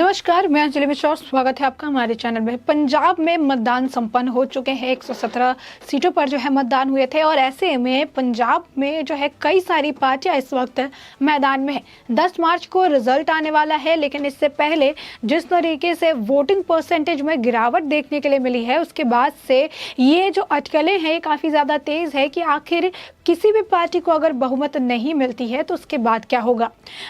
नमस्कार, मैं अंजलि मिश्रा और स्वागत है आपका हमारे चैनल में। पंजाब में मतदान संपन्न हो चुके हैं। 117 सीटों पर जो है मतदान हुए थे और ऐसे में पंजाब में जो है कई सारी पार्टियां इस वक्त मैदान में है। 10 मार्च को रिजल्ट आने वाला है, लेकिन इससे पहले जिस तरीके से वोटिंग परसेंटेज में गिरावट देखने के लिए मिली है, उसके बाद से ये जो अटकलें हैं ये काफ़ी ज़्यादा तेज़ है कि आखिर किसी भी पार्टी को अगर बहुमत नहीं मिलती है तो उसके बाद क्या होगा।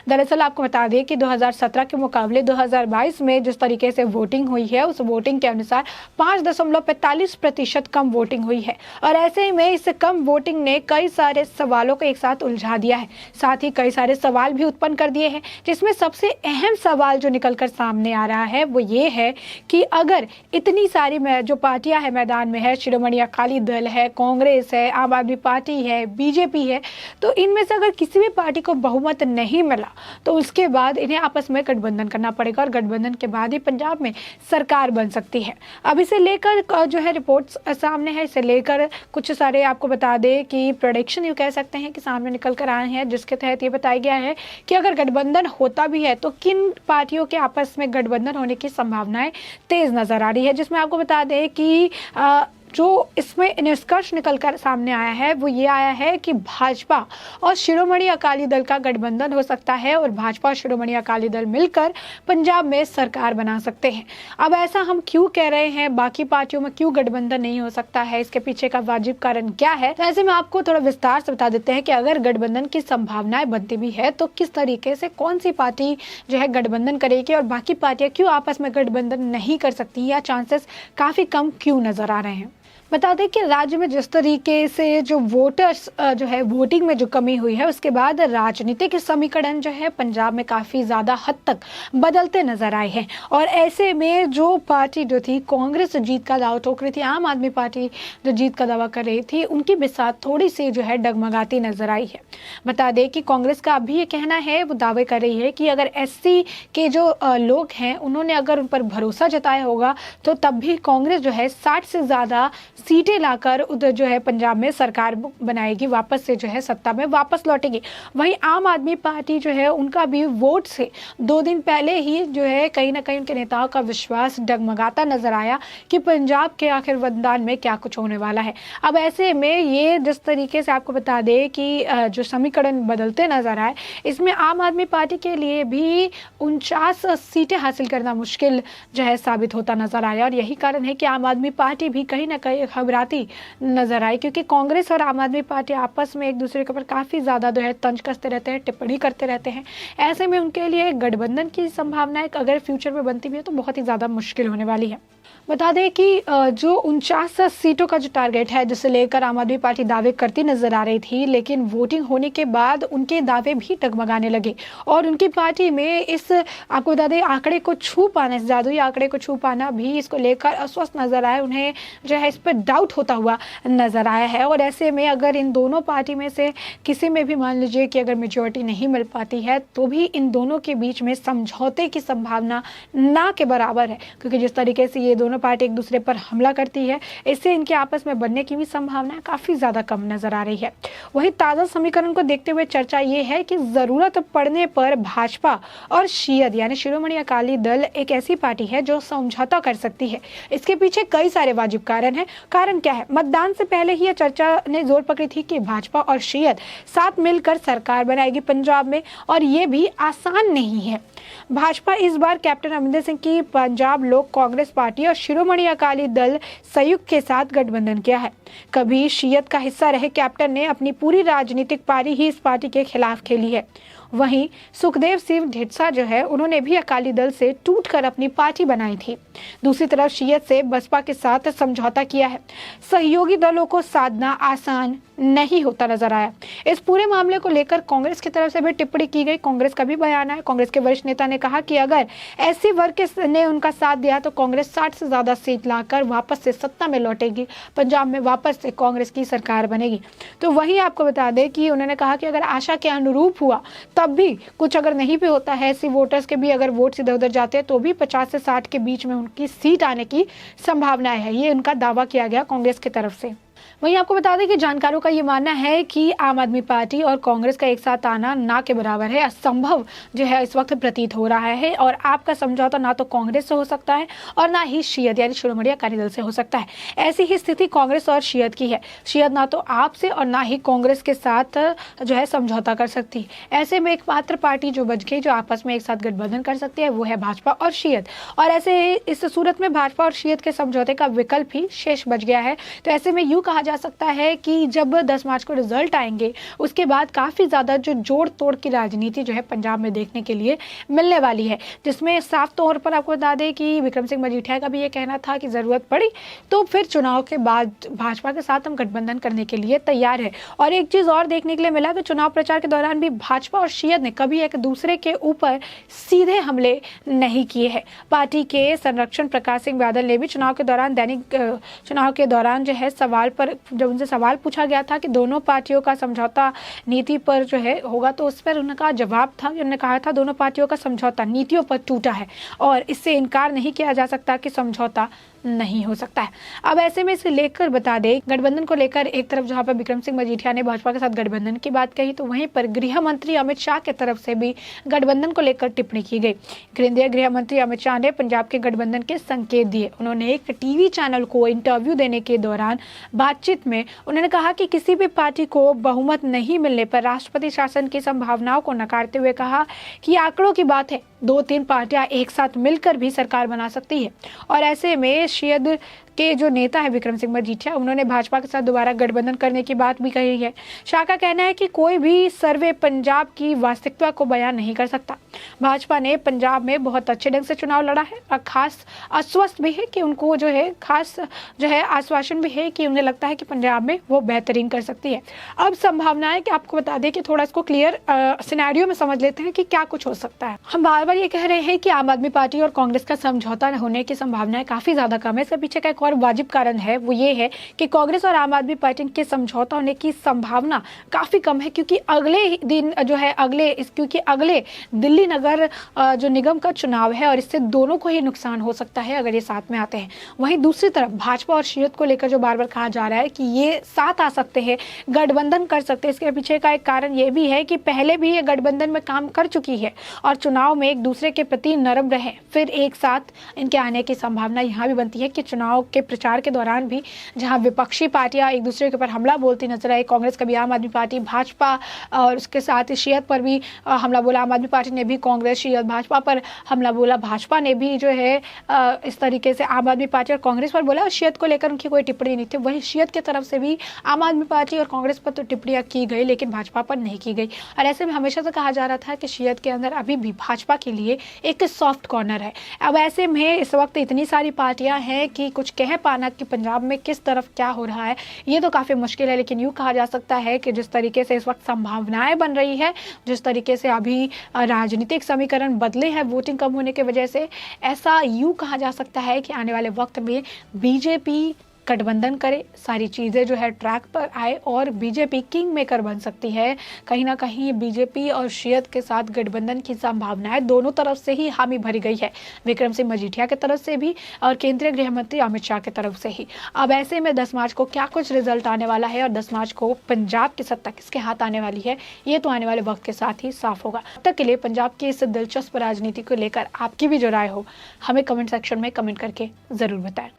दरअसल आपको बता दें कि 2017 के मुकाबले 2022 में जिस तरीके से वोटिंग हुई है, उस वोटिंग के अनुसार 5.45% कम वोटिंग हुई है और ऐसे में इस कम वोटिंग ने कई सारे सवालों को एक साथ उलझा दिया है। साथ ही कई सारे सवाल भी उत्पन्न कर दिए हैं, जिसमें सबसे अहम सवाल जो निकलकर सामने आ रहा है वो ये है कि अगर इतनी सारी जो पार्टियां हैं मैदान में है, शिरोमणि अकाली दल है, कांग्रेस है, आम आदमी पार्टी है, बीजेपी है, तो इनमें से अगर किसी भी पार्टी को बहुमत नहीं मिला तो उसके बाद इन्हें आपस में गठबंधन करना पड़ेगा और गठबंधन के बाद ही पंजाब में सरकार बन सकती है। अब इसे लेकर जो है रिपोर्ट्स सामने है, इसे लेकर कुछ सारे आपको बता दें कि प्रेडिक्शन ये कह सकते हैं कि सामने निकल कर आए हैं, जिसके तहत ये बताया गया है कि अगर गठबंधन होता भी है तो किन पार्टियों के आपस में गठबंधन होने की संभावनाएं तेज नजर आ रही है। जिसमें आपको बता दें कि जो इसमें निष्कर्ष निकलकर सामने आया है वो ये आया है कि भाजपा और शिरोमणि अकाली दल का गठबंधन हो सकता है और भाजपा और शिरोमणि अकाली दल मिलकर पंजाब में सरकार बना सकते हैं। अब ऐसा हम क्यों कह रहे हैं, बाकी पार्टियों में क्यों गठबंधन नहीं हो सकता है, इसके पीछे का वाजिब कारण क्या है, तो ऐसे में आपको थोड़ा विस्तार से बता देते हैं कि अगर गठबंधन की संभावनाएं बनती भी है तो किस तरीके से कौन सी पार्टी जो है गठबंधन करेगी और बाकी पार्टियां क्यों आपस में गठबंधन नहीं कर सकती या चांसेस काफी कम क्यों नजर आ रहे हैं। बता दें कि राज्य में जिस तरीके से जो वोटर्स जो है वोटिंग में जो कमी हुई है, उसके बाद राजनीतिक समीकरण जो है पंजाब में काफ़ी ज़्यादा हद तक बदलते नजर आए हैं और ऐसे में जो पार्टी जो थी कांग्रेस जीत का दावा ठोक रही थी, आम आदमी पार्टी जो जीत का दावा कर रही थी, उनकी बिसात थोड़ी सी जो है डगमगाती नजर आई है। बता दें कि कांग्रेस का अभी ये कहना है, वो दावे कर रही है कि अगर एससी के जो लोग हैं उन्होंने अगर उन पर भरोसा जताया होगा तो तब भी कांग्रेस जो है 60 से ज़्यादा सीटें लाकर उधर जो है पंजाब में सरकार बनाएगी, वापस से जो है सत्ता में वापस लौटेगी। वहीं आम आदमी पार्टी जो है उनका भी वोट से 2 दिन पहले ही जो है कहीं ना कहीं उनके नेताओं का विश्वास डगमगाता नजर आया कि पंजाब के आखिर मतदान में क्या कुछ होने वाला है। अब ऐसे में ये जिस तरीके से आपको बता दें कि जो समीकरण बदलते नजर आए, इसमें आम आदमी पार्टी के लिए भी 49 सीटें हासिल करना मुश्किल जो है साबित होता नजर आया और यही कारण है कि आम आदमी पार्टी भी कहीं ना कहीं घबराती नजर आई, क्योंकि कांग्रेस और आम आदमी पार्टी आपस में एक दूसरे के ऊपर काफी ज्यादा जो है तंज कसते रहते हैं, टिप्पणी करते रहते हैं। ऐसे में उनके लिए गठबंधन की संभावनाएं अगर फ्यूचर में बनती भी है तो बहुत ही ज्यादा मुश्किल होने वाली है। बता दें कि जो 49 सीटों का जो टारगेट है, जिसे लेकर आम आदमी पार्टी दावे करती नजर आ रही थी, लेकिन वोटिंग होने के बाद उनके दावे भी डगमगाने लगे और उनकी पार्टी में इस आपको बता दें आंकड़े को छू पाना, इस जादुई आंकड़े को छू पाना भी इसको लेकर अस्वस्थ नजर आए। उन्हें जो है इस पर डाउट होता हुआ नजर आया है और ऐसे में अगर इन दोनों पार्टी में से किसी में भी मान लीजिए कि अगर मेजोरिटी नहीं मिल पाती है तो भी इन दोनों के बीच में समझौते की संभावना ना के बराबर है, क्योंकि जिस तरीके से ये दोनों पार्टी एक दूसरे पर हमला करती है, इससे इनके आपस में बनने की भी संभावना काफी ज्यादा कम नजर आ रही है। वहीं ताजा समीकरण को देखते हुए चर्चा ये है कि जरूरत पड़ने पर भाजपा और शियद यानी शिरोमणि अकाली दल एक ऐसी पार्टी है जो समझौता कर सकती है। इसके पीछे कई सारे वाजिब कारण है। कारण क्या है? मतदान से पहले ही यह चर्चा ने जोर पकड़ी थी कि भाजपा और शियद साथ मिलकर सरकार बनाएगी पंजाब में और ये भी आसान नहीं है। भाजपा इस बार कैप्टन अमरिंदर सिंह की पंजाब लोक कांग्रेस पार्टी और शिरोमणि अकाली दल संयुक्त के साथ गठबंधन किया है। कभी शियत का हिस्सा रहे कैप्टन ने अपनी पूरी राजनीतिक पारी ही इस पार्टी के खिलाफ खेली है। वहीं सुखदेव सिंह ढींडसा जो है उन्होंने भी अकाली दल से टूटकर अपनी पार्टी बनाई थी। दूसरी तरफ शियत से बसपा के साथ समझौता किया है। सहयोगी दलों को साधना आसान नहीं होता नजर आया। इस पूरे मामले को लेकर कांग्रेस की तरफ से भी टिप्पणी की गई। कांग्रेस का भी बयान है। कांग्रेस के वरिष्ठ नेता ने कहा कि अगर एससी वर्ग ने उनका साथ दिया तो कांग्रेस 60 से ज्यादा सीट लाकर वापस से सत्ता में लौटेगी, पंजाब में वापस से कांग्रेस की सरकार बनेगी। तो वही आपको बता दें कि उन्होंने कहा कि अगर आशा के अनुरूप हुआ तब भी कुछ अगर नहीं भी होता है, एससी वोटर्स के भी अगर वोट इधर उधर जाते हैं तो भी 50 से 60 के बीच में उनकी सीट आने की संभावना है। ये उनका दावा किया गया कांग्रेस की तरफ से। वहीं आपको बता दें कि जानकारों का ये मानना है कि आम आदमी पार्टी और कांग्रेस का एक साथ आना ना के बराबर है, असंभव जो है इस वक्त प्रतीत हो रहा है। और आपका समझौता ना तो कांग्रेस से हो सकता है और ना ही शियत यानी शिरोमणि अकाली दल से हो सकता है। ऐसी ही स्थिति कांग्रेस और शियत की है। शियत ना तो आप से और ना ही कांग्रेस के साथ जो है समझौता कर सकती। ऐसे में एकमात्र पार्टी जो बच गई जो आपस में एक साथ गठबंधन कर सकती है वो है भाजपा और शियत। और ऐसे इस सूरत में भाजपा और शियत के समझौते का विकल्प ही शेष बच गया है। तो ऐसे में यूं कहा जा सकता है कि जब 10 मार्च को रिजल्ट आएंगे उसके बाद काफी ज्यादा जो जोड़ तोड़ की राजनीति जो है पंजाब में देखने के लिए मिलने वाली है, जिसमें साफ तौर पर आपको बता दें कि विक्रम सिंह मजीठिया का भी ये कहना था कि जरूरत पड़ी तो फिर चुनाव के बाद भाजपा के साथ हम गठबंधन करने के लिए तैयार है। और एक चीज और देखने के लिए मिला कि चुनाव प्रचार के दौरान भी भाजपा और शियत ने कभी एक दूसरे के ऊपर सीधे हमले नहीं किए हैं। पार्टी के संरक्षण प्रकाश सिंह बादल ने भी चुनाव के दौरान जो है सवाल पर जब उनसे सवाल पूछा गया था कि दोनों पार्टियों का समझौता नीति पर जो है होगा तो उस पर उनका जवाब था, उन्होंने कहा था दोनों पार्टियों का समझौता नीतियों पर टूटा है और इससे इनकार नहीं किया जा सकता कि समझौता नहीं हो सकता है। अब ऐसे में इसे लेकर बता दें गठबंधन को लेकर एक तरफ जहां पर विक्रम सिंह मजीठिया ने भाजपा के साथ गठबंधन की बात कही तो वहीं पर गृह मंत्री अमित शाह की तरफ से भी गठबंधन को लेकर टिप्पणी की गई। केंद्रीय गृह मंत्री अमित शाह ने पंजाब के गठबंधन के संकेत दिए। उन्होंने एक टीवी चैनल को इंटरव्यू देने के दौरान बातचीत में उन्होंने कहा कि किसी भी पार्टी को बहुमत नहीं मिलने पर राष्ट्रपति शासन की संभावनाओं को नकारते हुए कहा कि आंकड़ों की बात है, 2-3 पार्टियां एक साथ मिलकर भी सरकार बना सकती है। और ऐसे में शियद के जो नेता है विक्रम सिंह मजीठिया उन्होंने भाजपा के साथ दोबारा गठबंधन करने की बात भी कही है। शाह का कहना है कि कोई भी सर्वे पंजाब की वास्तविकता को बयान नहीं कर सकता। भाजपा ने पंजाब में बहुत अच्छे ढंग से चुनाव लड़ा है और खास आश्वस्त भी है कि उनको जो है खास जो है आश्वासन भी है कि उन्हें लगता है कि पंजाब में वो बेहतरीन कर सकती है। अब संभावनाएं कि आपको बता दें कि थोड़ा इसको क्लियर सिनेरियो में समझ लेते हैं कि क्या कुछ हो सकता है। हम बार बार ये कह रहे हैं कि आम आदमी पार्टी और कांग्रेस का समझौता होने की संभावनाएं काफी ज्यादा कम है। इसके पीछे का एक और वाजिब कारण है वो ये है कि कांग्रेस और आम आदमी पार्टी के समझौता होने की संभावना काफी कम है क्योंकि अगले दिन जो है क्योंकि अगले दिल्ली नगर जो निगम का चुनाव है और इससे दोनों को ही नुकसान हो सकता है अगर ये साथ में आते हैं। वहीं दूसरी तरफ भाजपा और शियत को लेकर जो बार बार कहा जा रहा है कि ये साथ आ सकते हैं, गठबंधन कर सकते हैं, इसके पीछे का एक कारण ये भी है कि पहले भी ये गठबंधन में काम कर चुकी है और चुनाव में एक दूसरे के प्रति नरम रहे, फिर एक साथ इनके आने की संभावना यहाँ भी बनती है कि चुनाव के प्रचार के दौरान भी जहां विपक्षी पार्टियां एक दूसरे के ऊपर हमला बोलती नजर आई, कांग्रेस कभी आम आदमी पार्टी भाजपा और उसके साथ शियत पर भी हमला बोला, आम आदमी पार्टी ने भी कांग्रेस शियत भाजपा पर हमला बोला, भाजपा ने भी जो है इस तरीके से आम आदमी पार्टी और कांग्रेस पर बोला और शियत को लेकर उनकी कोई टिप्पणी नहीं थी। वहीं शियत की तरफ से भी आम आदमी पार्टी और कांग्रेस पर तो टिप्पणियां की गई लेकिन भाजपा पर नहीं की गई। और ऐसे में हमेशा से कहा जा रहा था कि शियत के अंदर अभी भी भाजपा के लिए एक सॉफ्ट कॉर्नर है। अब ऐसे में इस वक्त इतनी सारी पार्टियां हैं कि कुछ कह पाना कि पंजाब में किस तरफ क्या हो रहा है ये तो काफी मुश्किल है। लेकिन यूं कहा जा सकता है कि जिस तरीके से इस वक्त संभावनाएं बन रही है, जिस तरीके से अभी राजनीतिक समीकरण बदले हैं वोटिंग कम होने की वजह से, ऐसा यूं कहा जा सकता है कि आने वाले वक्त में बीजेपी गठबंधन करे, सारी चीज़ें जो है ट्रैक पर आए और बीजेपी किंग मेकर बन सकती है। कहीं ना कहीं बीजेपी और शियत के साथ गठबंधन की संभावनाएं दोनों तरफ से ही हामी भरी गई है, विक्रम सिंह मजीठिया की तरफ से भी और केंद्रीय गृह मंत्री अमित शाह की तरफ से ही। अब ऐसे में 10 मार्च को क्या कुछ रिजल्ट आने वाला है और 10 मार्च को पंजाब की सत्ता किसके हाथ आने वाली है ये तो आने वाले वक्त के साथ ही साफ होगा। तब तक के लिए पंजाब की इस दिलचस्प राजनीति को लेकर आपकी भी जो राय हो हमें कमेंट सेक्शन में कमेंट करके जरूर बताएं।